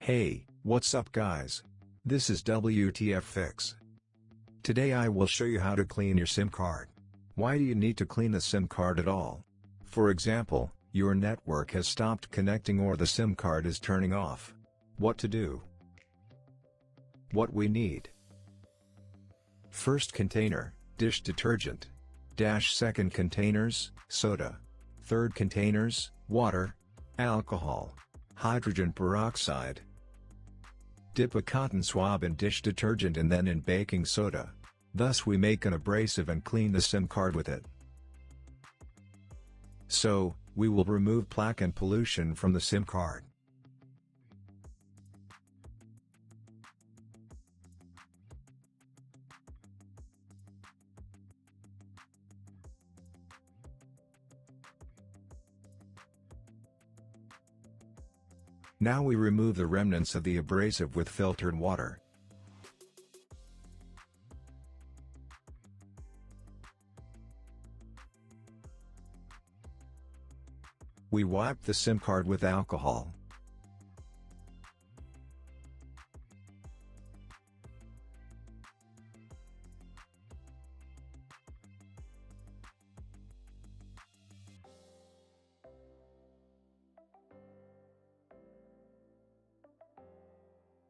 Hey, what's up guys? This is WTF Fix. Today I will show you how to clean your SIM card. Why do you need to clean the SIM card at all? For example, your network has stopped connecting or the SIM card is turning off. What to do? What we need. First container, dish detergent. Second containers, soda. Third containers, water, alcohol, hydrogen peroxide. Dip a cotton swab in dish detergent and then in baking soda. Thus we make an abrasive and clean the SIM card with it. So, we will remove plaque and pollution from the SIM card. Now we remove the remnants of the abrasive with filtered water. We wipe the SIM card with alcohol.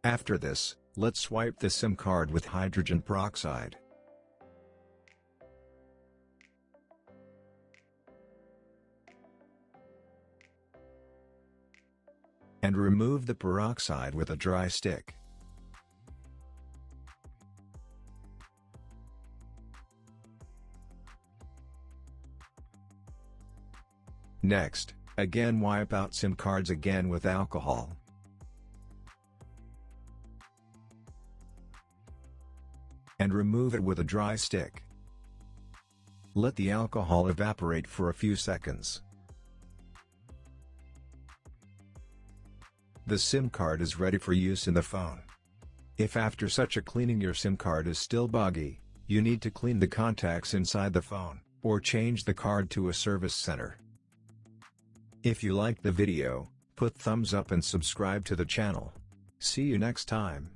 After this, let's wipe the SIM card with hydrogen peroxide. And remove the peroxide with a dry stick. Next, again wipe out SIM cards again with alcohol. And remove it with a dry stick. Let the alcohol evaporate for a few seconds. The SIM card is ready for use in the phone. If after such a cleaning your SIM card is still buggy, you need to clean the contacts inside the phone, or change the card to a service center. If you liked the video, put thumbs up and subscribe to the channel. See you next time.